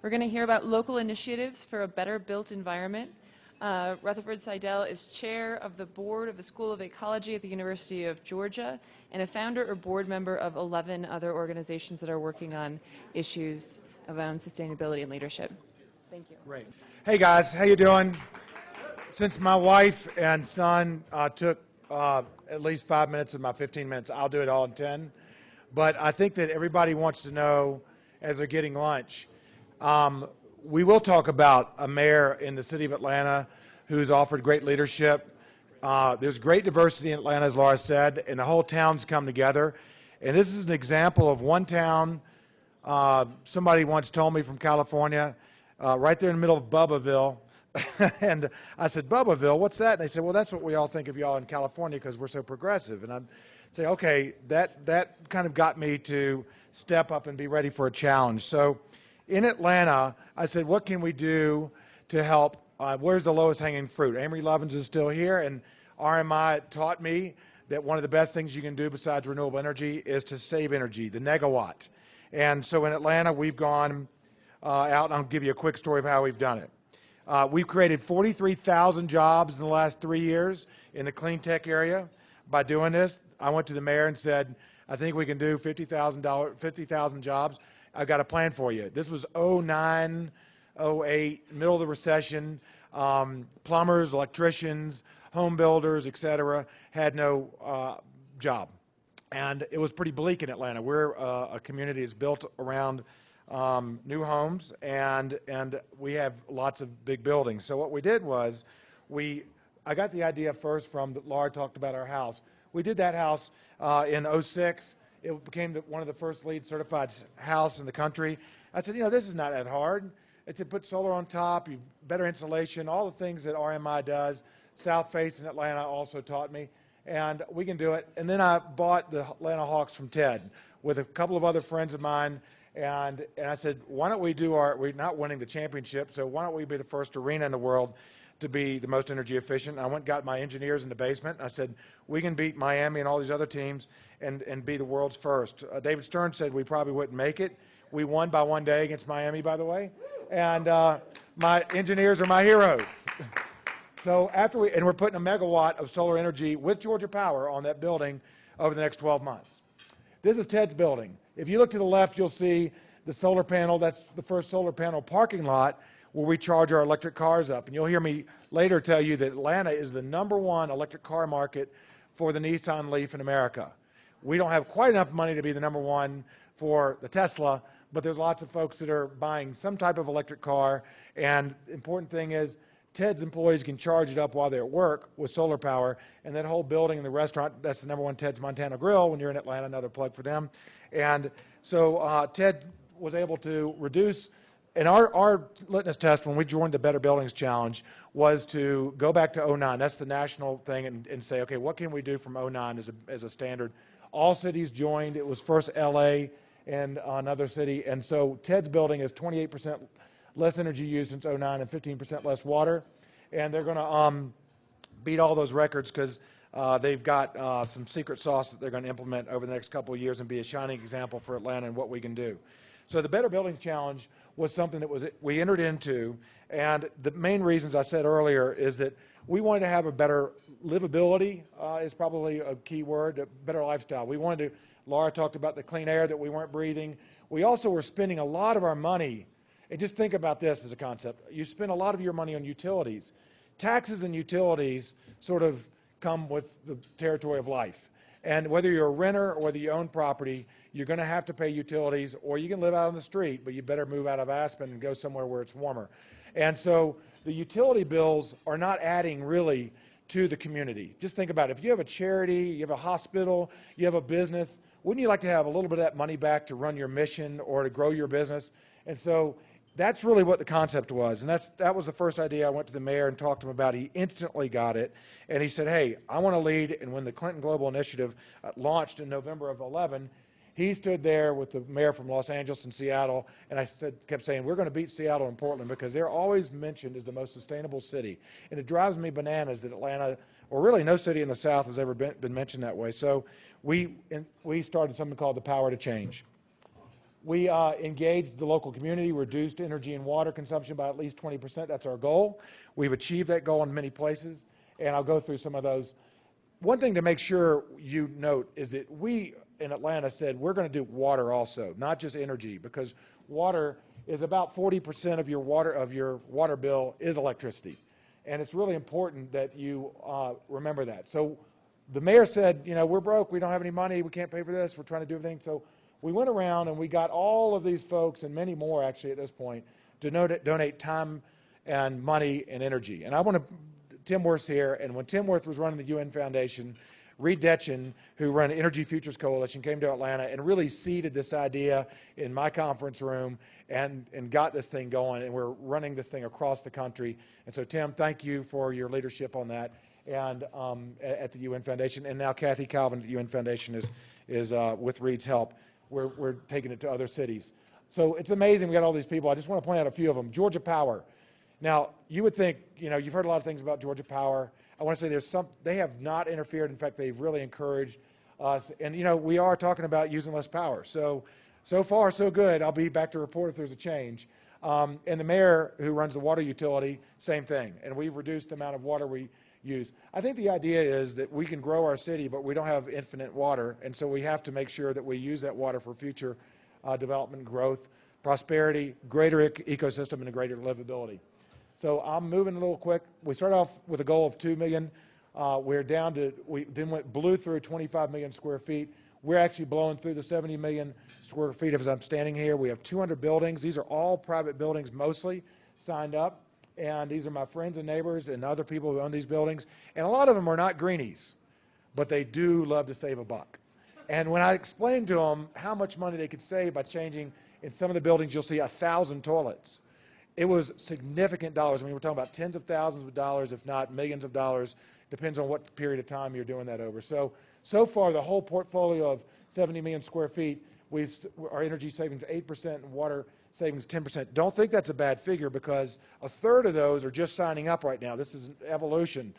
We're going to hear about local initiatives for a better built environment. Rutherford Seidel is chair of the board of the School of Ecology at the University of Georgia and a founder or board member of 11 other organizations that are working on issues around sustainability and leadership. Thank you. Great. Hey guys, how you doing? Since my wife and son took at least 5 minutes of my 15 minutes, I'll do it all in 10. But I think that everybody wants to know as they're getting lunch. We will talk about a mayor in the city of Atlanta who's offered great leadership. There's great diversity in Atlanta, as Laura said, and the whole town's come together. And this is an example of one town. Somebody once told me from California, right there in the middle of Bubbaville, and I said, Bubbaville, what's that? And they said, well, that's what we all think of y'all in California because we're so progressive. And I'd say, okay, that kind of got me to step up and be ready for a challenge. So in Atlanta, I said, what can we do to help? Where's the lowest hanging fruit? Amory Lovins is still here, and RMI taught me that one of the best things you can do besides renewable energy is to save energy, the negawatt. And so in Atlanta, we've gone out, and I'll give you a quick story of how we've done it. We've created 43,000 jobs in the last 3 years in the clean tech area. By doing this, I went to the mayor and said, I think we can do 50,000 jobs. I've got a plan for you. This was 09, 08, middle of the recession. Plumbers, electricians, home builders, et cetera, had no job. And it was pretty bleak in Atlanta. We're a community that's built around new homes, and we have lots of big buildings. So what we did was, I got the idea first from Laura talked about our house. We did that house in 06. It became one of the first LEED certified house in the country. I said, you know, this is not that hard. It's to put solar on top, better insulation, all the things that RMI does. South Face in Atlanta also taught me, and we can do it. And then I bought the Atlanta Hawks from Ted with a couple of other friends of mine, and I said, why don't we do we're not winning the championship, so why don't we be the first arena in the world to be the most energy efficient? And I went and got my engineers in the basement, and I said, we can beat Miami and all these other teams and be the world's first. David Stern said we probably wouldn't make it. We won by 1 day against Miami, by the way. And my engineers are my heroes. So we're putting a megawatt of solar energy with Georgia Power on that building over the next 12 months. This is Ted's building. If you look to the left, you'll see the solar panel. That's the first solar panel parking lot where we charge our electric cars up. And you'll hear me later tell you that Atlanta is the #1 electric car market for the Nissan Leaf in America. We don't have quite enough money to be the #1 for the Tesla, but there's lots of folks that are buying some type of electric car. And the important thing is Ted's employees can charge it up while they're at work with solar power. And that whole building and the restaurant, that's the #1 Ted's Montana Grill when you're in Atlanta, another plug for them. And so Ted was able to reduce, and our litmus test when we joined the Better Buildings Challenge was to go back to 09. That's the national thing, and say, okay, what can we do from 09 as a standard? All cities joined. It was first LA and another city. And so Ted's building is 28% less energy used since 09 and 15% less water. And they're going to beat all those records because they've got some secret sauce that they're going to implement over the next couple of years and be a shining example for Atlanta and what we can do. So the Better Buildings Challenge was something that we entered into, and the main reasons I said earlier is that we wanted to have a better livability, is probably a key word, a better lifestyle. We wanted to, Laura talked about the clean air that we weren't breathing. We also were spending a lot of our money, and just think about this as a concept. You spend a lot of your money on utilities. Taxes and utilities sort of come with the territory of life. And whether you're a renter or whether you own property, you're going to have to pay utilities, or you can live out on the street, but you better move out of Aspen and go somewhere where it's warmer. And so the utility bills are not adding really to the community. Just think about it. If you have a charity, you have a hospital, you have a business, wouldn't you like to have a little bit of that money back to run your mission or to grow your business? And so that's really what the concept was. And that was the first idea I went to the mayor and talked to him about. He instantly got it. And he said, hey, I want to lead. And when the Clinton Global Initiative launched in November of 11, he stood there with the mayor from Los Angeles and Seattle, and I kept saying, we're going to beat Seattle and Portland because they're always mentioned as the most sustainable city. And it drives me bananas that Atlanta, or really no city in the South, has ever been mentioned that way. So we started something called the Power to Change. We engaged the local community, reduced energy and water consumption by at least 20%. That's our goal. We've achieved that goal in many places, and I'll go through some of those. One thing to make sure you note is that we in Atlanta said we're going to do water also, not just energy, because water is about 40% of your water bill is electricity. And it's really important that you remember that. So the mayor said, you know, we're broke, we don't have any money, we can't pay for this, we're trying to do everything. So we went around and we got all of these folks, and many more actually at this point, to donate time and money and energy. And I want to, Tim Worth's here, and when Tim Worth was running the UN Foundation, Reed Detchen, who ran Energy Futures Coalition, came to Atlanta and really seeded this idea in my conference room and got this thing going, and we're running this thing across the country. And so, Tim, thank you for your leadership on that and at the UN Foundation. And now Kathy Calvin at the UN Foundation is with Reed's help. We're taking it to other cities. So it's amazing we got all these people. I just want to point out a few of them. Georgia Power. Now, you would think, you know, you've heard a lot of things about Georgia Power. I want to say they have not interfered. In fact, they've really encouraged us. And, you know, we are talking about using less power. So far, so good. I'll be back to report if there's a change. And the mayor, who runs the water utility, same thing. And we've reduced the amount of water we use. I think the idea is that we can grow our city, but we don't have infinite water. And so we have to make sure that we use that water for future development, growth, prosperity, greater ecosystem, and a greater livability. So I'm moving a little quick. We started off with a goal of 2 million. We're down to, we then blew through 25 million square feet. We're actually blowing through the 70 million square feet as I'm standing here. We have 200 buildings. These are all private buildings mostly signed up. And these are my friends and neighbors and other people who own these buildings. And a lot of them are not greenies, but they do love to save a buck. And when I explained to them how much money they could save by changing, in some of the buildings you'll see 1,000 toilets. It was significant dollars. I mean, we're talking about tens of thousands of dollars, if not millions of dollars. Depends on what period of time you're doing that over. So far, the whole portfolio of 70 million square feet, our energy savings 8% and water savings 10%. Don't think that's a bad figure, because a third of those are just signing up right now. This is an evolution.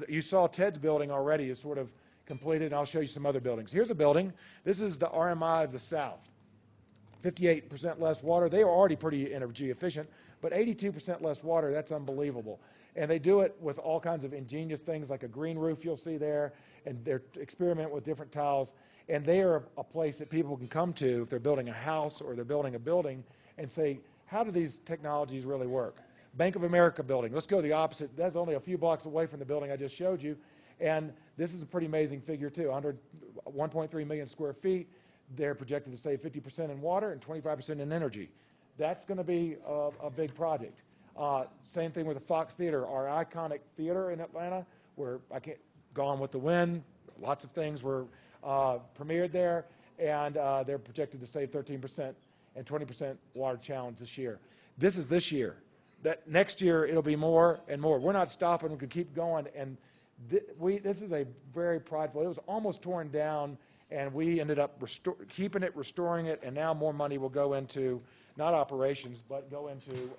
You saw Ted's building already is sort of completed, and I'll show you some other buildings. Here's a building. This is the RMI of the South. 58% less water. They are already pretty energy efficient, but 82% less water, that's unbelievable. And they do it with all kinds of ingenious things like a green roof you'll see there, and they're experiment with different tiles. And they are a place that people can come to if they're building a house or they're building a building and say, how do these technologies really work? Bank of America building, let's go the opposite. That's only a few blocks away from the building I just showed you. And this is a pretty amazing figure too, 1.3 million square feet. They're projected to save 50% in water and 25% in energy. That's going to be a big project. Same thing with the Fox Theater, our iconic theater in Atlanta, where Gone with the Wind, lots of things were premiered there, and they're projected to save 13% and 20% water challenge this year. This is this year. That next year it'll be more and more. We're not stopping. We can keep going. And this is a very prideful. It was almost torn down, and we ended up keeping it, restoring it, and now more money will go into not operations, but go into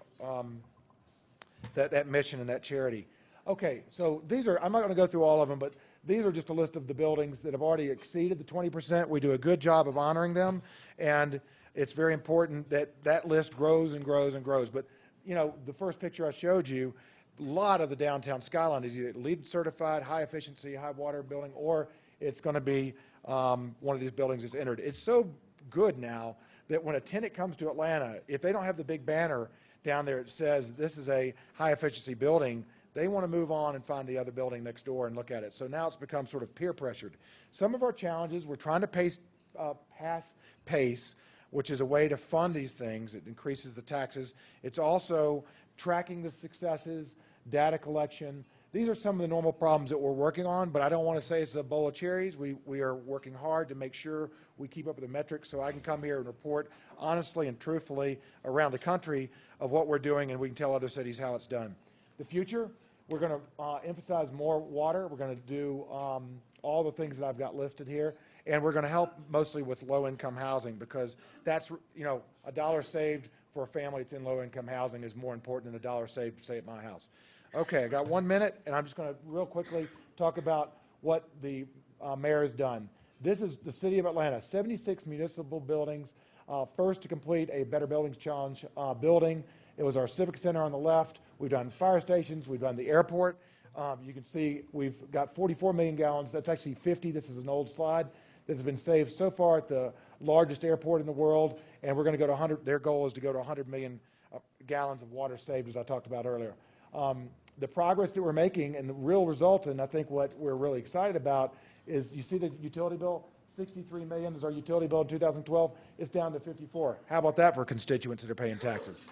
that mission and that charity. Okay, so these are, I'm not going to go through all of them, but these are just a list of the buildings that have already exceeded the 20%. We do a good job of honoring them, and it's very important that that list grows and grows and grows. But, you know, the first picture I showed you, a lot of the downtown skyline is either LEED certified, high efficiency, high water building, or it's going to be one of these buildings that's entered. It's so good now that when a tenant comes to Atlanta, if they don't have the big banner down there that says this is a high efficiency building, they want to move on and find the other building next door and look at it. So now it's become sort of peer pressured. Some of our challenges, we're trying to pass PACE, which is a way to fund these things. It increases the taxes. It's also tracking the successes, data collection. These are some of the normal problems that we're working on, but I don't want to say it's a bowl of cherries. We are working hard to make sure we keep up with the metrics so I can come here and report honestly and truthfully around the country of what we're doing, and we can tell other cities how it's done. The future, we're going to emphasize more water. We're going to do all the things that I've got listed here, and we're going to help mostly with low-income housing, because that's, you know, a dollar saved for a family that's in low-income housing is more important than a dollar saved, say, at my house. Okay, I got 1 minute, and I'm just going to real quickly talk about what the mayor has done. This is the city of Atlanta, 76 municipal buildings. First to complete a Better Buildings Challenge building. It was our Civic Center on the left. We've done fire stations. We've done the airport. You can see we've got 44 million gallons. That's actually 50. This is an old slide that has been saved so far at the largest airport in the world, and we're going to go to 100. Their goal is to go to 100 million gallons of water saved, as I talked about earlier. The progress that we're making and the real result, and I think what we're really excited about, is you see the utility bill. 63 million is our utility bill in 2012. It's down to 54. How about that for constituents that are paying taxes?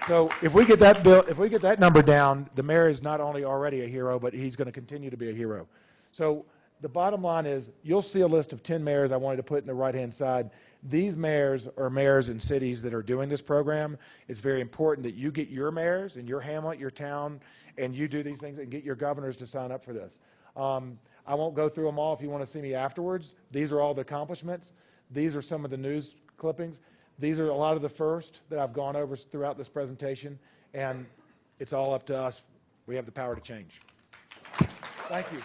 So if we get that bill, if we get that number down, the mayor is not only already a hero, but he's going to continue to be a hero. So the bottom line is, you'll see a list of 10 mayors I wanted to put in the right-hand side. These mayors are mayors in cities that are doing this program. It's very important that you get your mayors in your hamlet, your town, and you do these things and get your governors to sign up for this. I won't go through them all. If you want to see me afterwards, these are all the accomplishments. These are some of the news clippings. These are a lot of the first that I've gone over throughout this presentation, and it's all up to us. We have the power to change. Thank you.